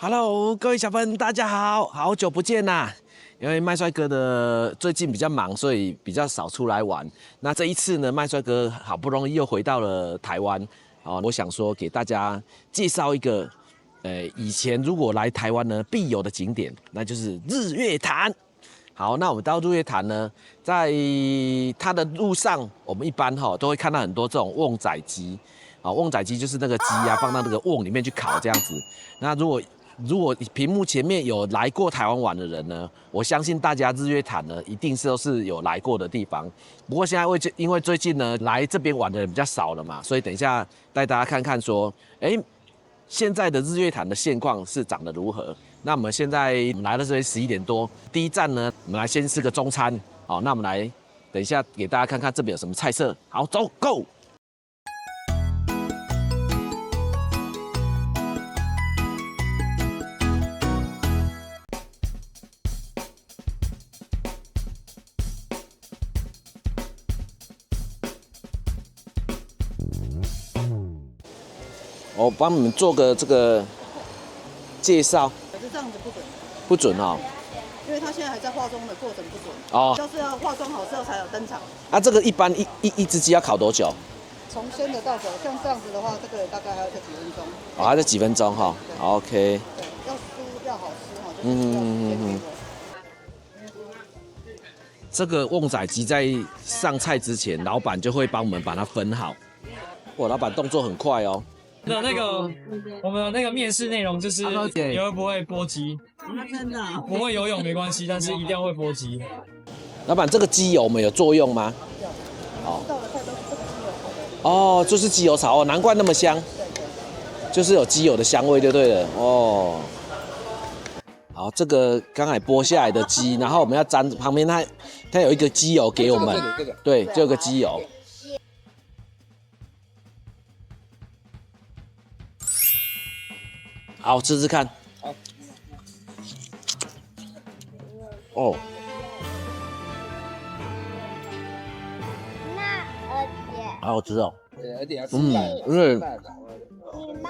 Hello，各位小朋友，大家好，好久不见啦！因为麦帅哥的最近比较忙，所以比较少出来玩。那这一次呢，麦帅哥好不容易又回到了台湾，我想说给大家介绍一个，以前如果来台湾呢必有的景点，那就是日月潭。好，那我们到日月潭呢，在它的路上，我们一般都会看到很多这种瓮仔鸡，瓮仔鸡就是那个鸡啊，放到那个瓮里面去烤这样子。那如果屏幕前面有来过台湾玩的人呢，我相信大家日月潭呢一定都是有来过的地方。不过现在因为最近呢来这边玩的人比较少了嘛，所以等一下带大家看看说，现在的日月潭的现况是长得如何？那我们现在来到这边11点多，第一站呢，我们来先吃个中餐。好，那我们来等一下给大家看看这边有什么菜色。好，走 ，Go！我帮你们做个这个介绍。可是这样子不准，不准哦。因为他现在还在化妆的过程，不准。哦，就是要化妆好之后才有登场。啊，这个一般一只鸡要烤多久？从鲜的到熟，像这样子的话，这个大概还要再几分钟。哦，还在几分钟哈。OK。对，要酥要好吃哈，就是要这个瓮仔鸡在上菜之前，老板就会帮我们把它分好。哇，老板动作很快哦。那个我们的那个面试内容就是你会不会剥鸡？真的不会游泳没关系，但是一定要会剥鸡。老板，这个鸡油我们有作用吗？哦，到的菜都是这个鸡油炒的。哦，就是鸡油炒哦，难怪那么香。就是有鸡油的香味就对了哦。好，这个刚才剥下来的鸡，然后我们要沾旁边它有一个鸡油给我们，对，就有个鸡油。好，吃吃看。好。哦。好好吃哦。对，而且要吃饭。因为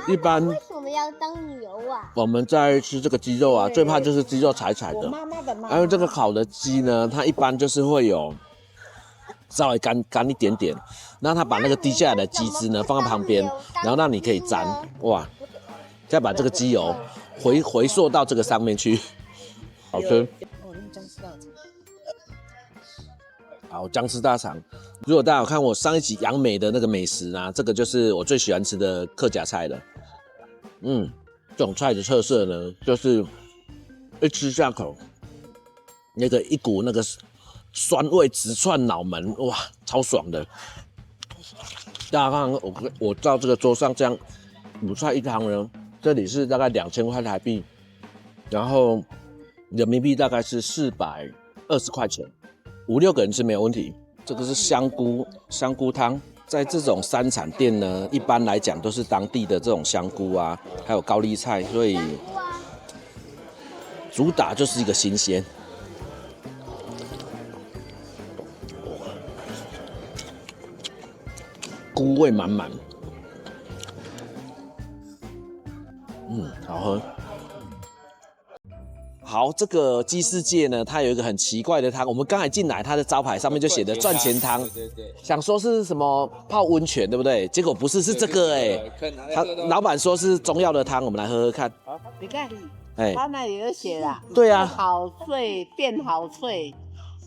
一般为什么要当牛啊？我们在吃这个鸡肉啊，最怕就是鸡肉柴柴的。我妈妈的妈妈。因为这个烤的鸡呢，它一般就是会有稍微干一点点，然后它把那个滴下来的鸡汁呢放在旁边，然后让你可以沾，哇，再把这个鸡油回溯到这个上面去，好吃。哦，那姜丝大肠。好，姜丝大肠。如果大家有看我上一集杨美的那个美食啊，这个就是我最喜欢吃的客家菜了。这种菜的特色呢，就是一吃下口，那个一股那个酸味直窜脑门，哇，超爽的。大家看我到这个桌上这样5菜1汤呢，这里是大概2000块台币，然后人民币大概是420块钱，5、6个人吃没有问题。这个是香菇汤，在这种山产店呢，一般来讲都是当地的这种香菇啊，还有高丽菜，所以主打就是一个新鲜。菇味满满，好喝。好，这个鸡世界呢，它有一个很奇怪的汤。我们刚才进来，它的招牌上面就写的赚钱汤，对，想说是什么泡温泉，对不对？结果不是，是这个他老板说是中药的汤，我们来喝喝看。你看，哎，他那里有写啦。对啊，好睡变好睡，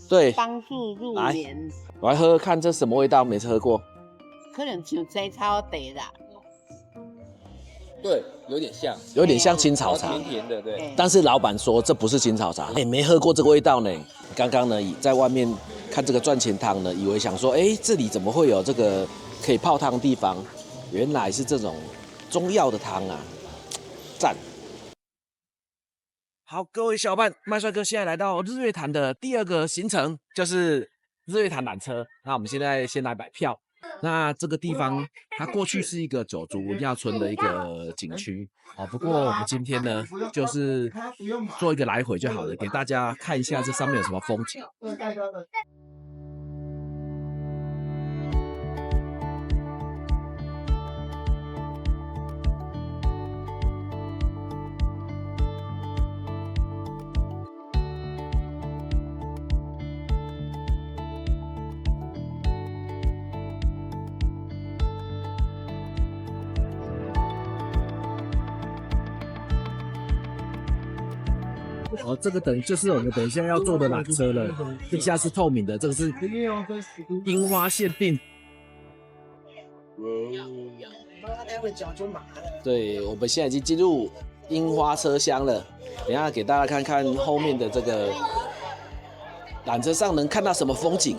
对，帮助入眠。我来喝喝看，这什么味道？没喝过。可能像这超得啦。对，有点像青草茶，甜甜的，对。但是老板说这不是青草茶，没喝过这个味道呢。刚刚呢在外面看这个赚钱汤呢，以为想说，这里怎么会有这个可以泡汤的地方？原来是这种中药的汤啊，赞！好，各位小伙伴，麦帅哥现在来到日月潭的第2个行程，就是日月潭缆车。那我们现在先来买票。那这个地方，它过去是一个九族文化村的一个景区不过我们今天呢，就是做一个来回就好了，给大家看一下这上面有什么风景。哦，这个就是我们等一下要坐的缆车了，地下是透明的，这个是樱花限定。对，我们现在已经进入樱花车厢了，等一下给大家看看后面的这个缆车上能看到什么风景。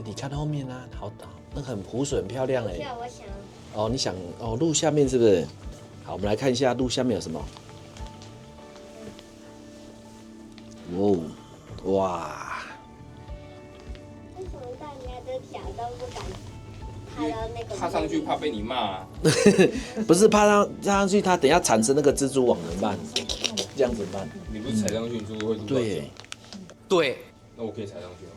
你看后面啊，好，那很湖水很漂亮哎。我想。哦，你想哦，路下面是不是？好，我们来看一下路下面有什么。哦，哇！为什么大家都脚都不敢踏到那个？踏上去怕被你骂啊。不是踏上去，它等一下产生那个蜘蛛网怎么办？这样怎么办？你不是踩上去，你就会撸到脚。对。那我可以踩上去吗？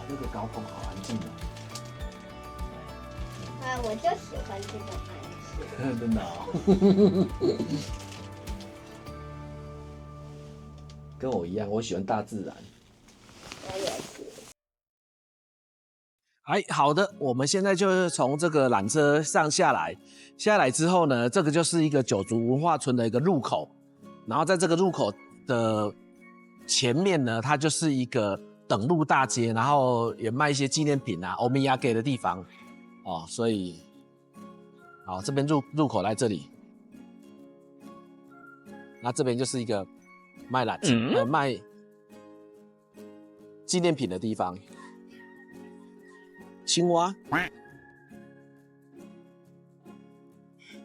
这个高峰好安静哦。啊，我就喜欢这种安静。真的哦。跟我一样，我喜欢大自然。我也是。哎，好的，我们现在就是从这个缆车上下来，下来之后呢，这个就是一个九族文化村的一个入口，然后在这个入口的前面呢，它就是一个等路大街，然后也卖一些纪念品啊、欧米亚给的地方哦，所以，好，这边入口在这里，那这边就是一个卖卖纪念品的地方。青蛙，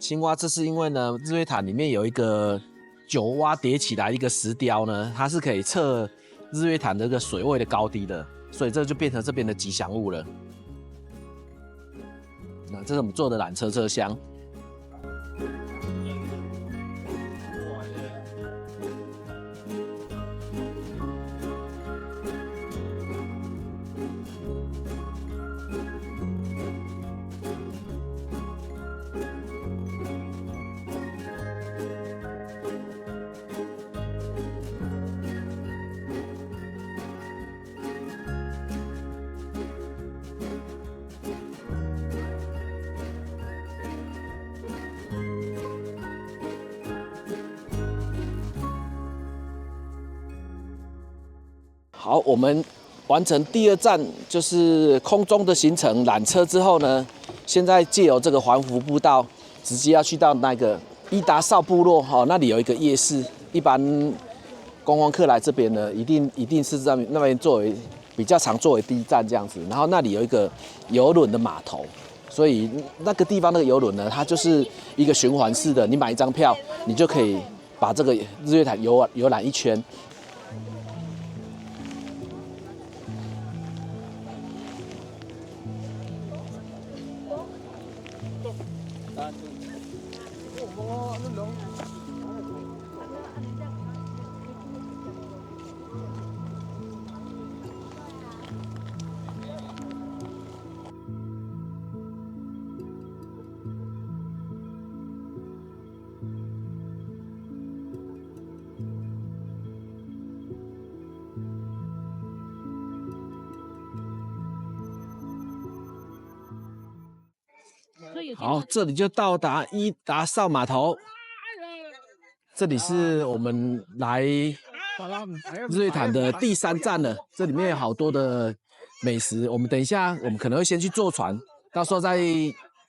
青蛙，这是因为呢，日月潭里面有一个9蛙叠起来一个石雕呢，它是可以测日月潭的这个水位的高低的，所以这就变成这边的吉祥物了。那这是我们坐的缆车车厢。好，我们完成第2站，就是空中的行程缆车之后呢，现在借由这个环湖步道，直接要去到那个伊达邵部落哈，那里有一个夜市，一般观光客来这边呢，一定是在那边作为比较常作为第1站这样子，然后那里有一个邮轮的码头，所以那个地方那个邮轮呢，它就是一个循环式的，你买1张票，你就可以把这个日月潭游览1圈。好，这里就到达伊达邵码头。这里是我们来日月潭的第3站了。这里面有好多的美食，我们等一下，我们可能会先去坐船，到时候再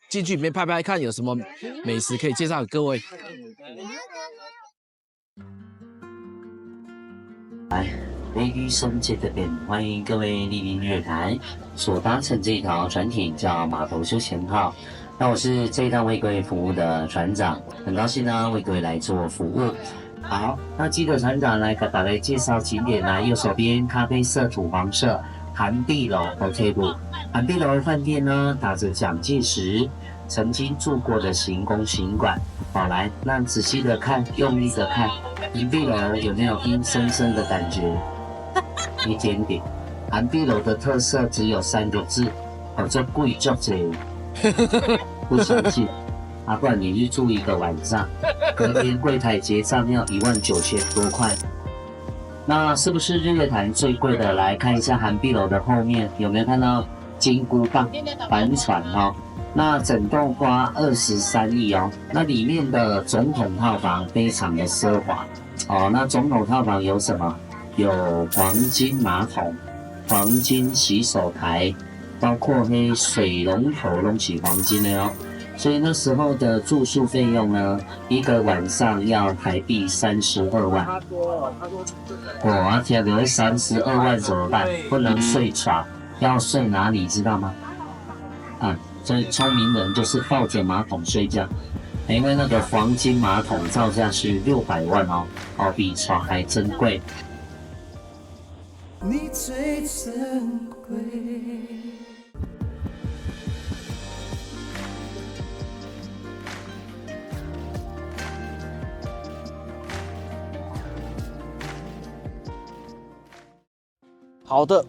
进去里面拍拍看有什么美食可以介绍给各位。来，美女生节这边欢迎各位莅临日月潭，所搭乘这条船艇叫码头休闲号。那我是这一趟为各位服务的船长，很高兴呢为各位来做服务。好，那记得船长来给大家介绍景点呢，右手边咖啡色、土黄色涵碧楼 OK 不？涵碧楼饭店呢，打着蒋介石曾经住过的行宫行馆。好，来，那仔细的看，用力的看，涵碧楼有没有阴森森的感觉？一点点。涵碧楼的特色只有3个字，叫贵足者。不相信，不然你去住一个晚上，隔天柜台结账要19000多块。那是不是日月潭最贵的？来看一下涵碧楼的后面，有没有看到金箍棒帆船哦？那整栋花23亿哦。那里面的总统套房非常的奢华哦。那总统套房有什么？有黄金马桶、黄金洗手台。包括水龙头都是黄金的哦，所以那时候的住宿费用呢，一个晚上要台币32万。我天，留32万怎么办？不能睡床，要睡哪里知道吗？所以聪明人就是抱着马桶睡觉，因为那个黄金马桶造价是600万哦，比床还珍贵。你最珍贵。好的，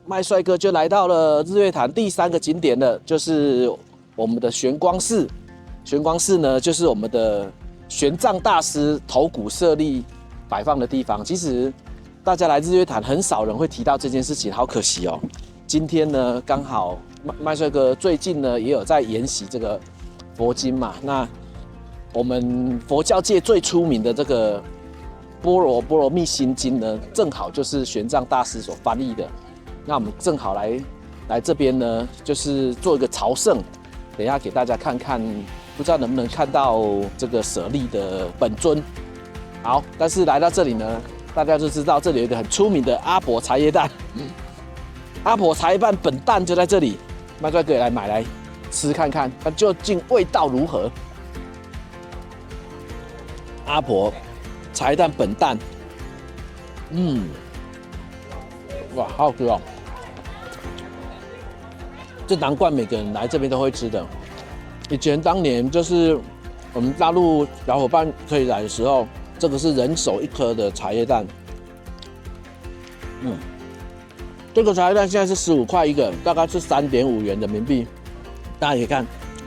麦帅哥就来到了日月潭第3个景点了，就是我们的玄光寺。玄光寺呢，就是我们的玄奘大师头骨舍利摆放的地方。其实大家来日月潭，很少人会提到这件事情，好可惜哦。今天呢，刚好麦帅哥最近呢也有在研习这个佛经嘛。那我们佛教界最出名的这个般若蜜心经呢，正好就是玄奘大师所翻译的。那我们正好来这边呢，就是做一个朝圣。等一下给大家看看，不知道能不能看到这个舍利的本尊。好，但是来到这里呢，大家就知道这里有一个很出名的阿婆茶叶蛋。阿婆茶叶蛋本蛋就在这里，麦帅哥也来买来吃看看，它究竟味道如何？阿婆茶叶蛋本蛋，哇，好好吃哦！这难怪每个人来这边都会吃的。以前当年就是我们大陆小伙伴可以来的时候，这个是人手1颗的茶叶蛋。这个茶叶蛋现在是15块一个，大概是3.5元人民币。大家可以看，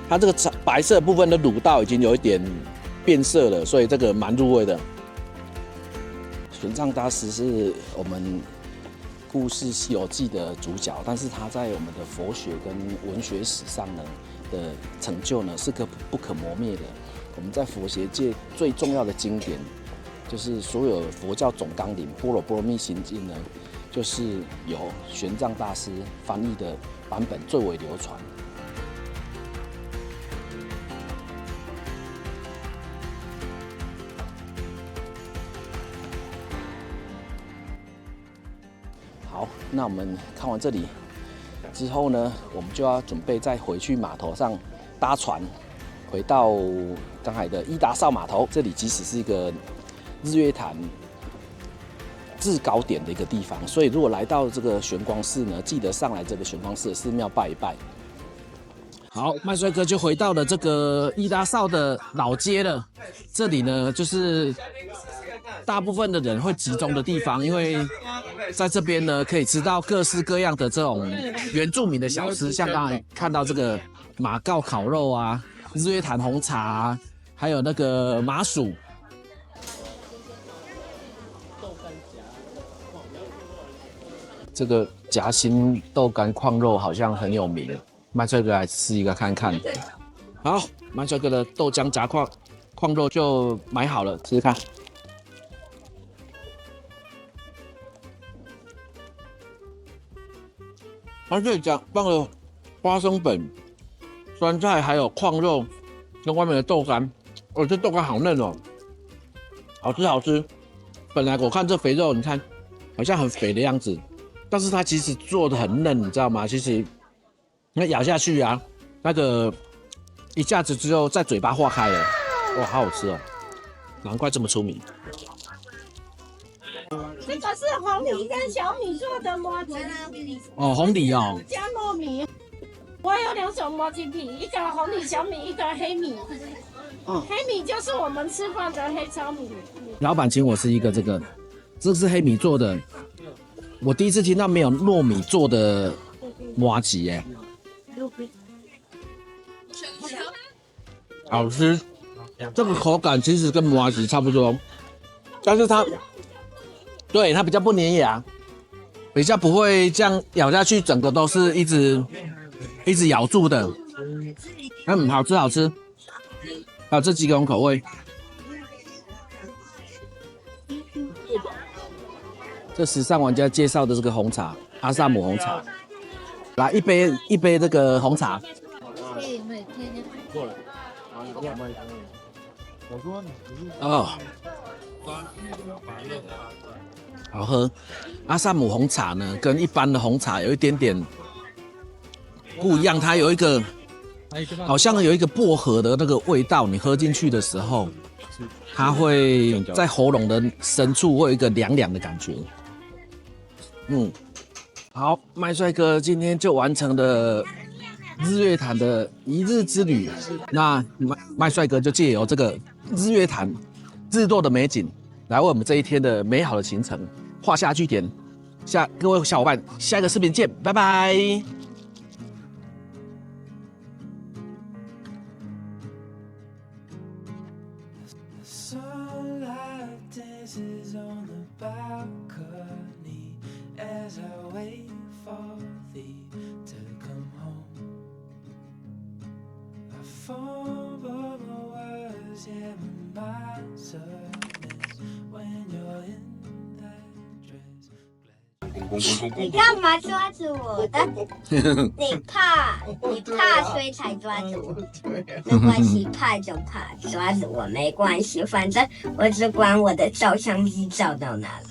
它这个白色部分的卤到已经有一点变色了，所以这个蛮入味的。玄奘大师是我们故事《西游记》的主角，但是他在我们的佛学跟文学史上呢的成就呢是不可磨灭的。我们在佛学界最重要的经典，就是所有佛教总纲领《般若蜜心经》呢，就是由玄奘大师翻译的版本最为流传。好，那我们看完这里之后呢，我们就要准备再回去码头上搭船，回到刚才的伊达邵码头。这里其实是一个日月潭制高点的一个地方，所以如果来到这个玄光寺呢，记得上来这个玄光寺的寺庙拜一拜。好，麦帅哥就回到了这个伊达邵的老街了。这里呢，就是大部分的人会集中的地方，因为在这边呢，可以吃到各式各样的这种原住民的小吃，像刚才看到这个马告烤肉啊，日月潭红茶啊，还有那个麻薯。这个夹心豆干矿肉好像很有名，麦帅哥来吃一个看看。好，麦帅哥的豆浆夹矿肉就买好了，吃吃看。它这里放了花生粉、酸菜，还有矿肉跟外面的豆干。这豆干好嫩哦，好吃好吃。本来我看这肥肉，你看好像很肥的样子，但是它其实做的很嫩，你知道吗？其实那咬下去啊，那个一下子之后在嘴巴化开了，哇，好好吃哦，难怪这么出名。这个是红梨跟小米做的麻糬。哦，红梨哦。加糯米。我有2种麻糬皮，一个红米小米，一个黑米。黑米就是我们吃饭的黑糙米。老板请我吃一个这个，这是黑米做的。我第一次听到没有糯米做的麻糬耶，好吃。这个口感其实跟麻糬差不多，但是它比较不粘牙，比较不会这样咬下去，整个都是一直咬住的。好吃好吃。还有这几种口味。这时尚玩家介绍的这个红茶，阿萨姆红茶，来一杯这个红茶。哦，好喝。阿萨姆红茶呢，跟一般的红茶有一点点不一样，它有一个好像有一个薄荷的那个味道，你喝进去的时候，它会在喉咙的深处会有一个凉凉的感觉。好，麦帅哥今天就完成了日月潭的一日之旅。那麦帅哥就借由这个日月潭日落的美景，来为我们这一天的美好的行程画下句点。各位小伙伴，下一个视频见，拜拜。As I wait for thee to come home, I fumble my words, yeah, my sadness when you're in that dress. 你干嘛抓住我的？你怕，所以才抓住我。没关系，怕就怕，抓住我没关系，反正我只管我的照相机照到哪了。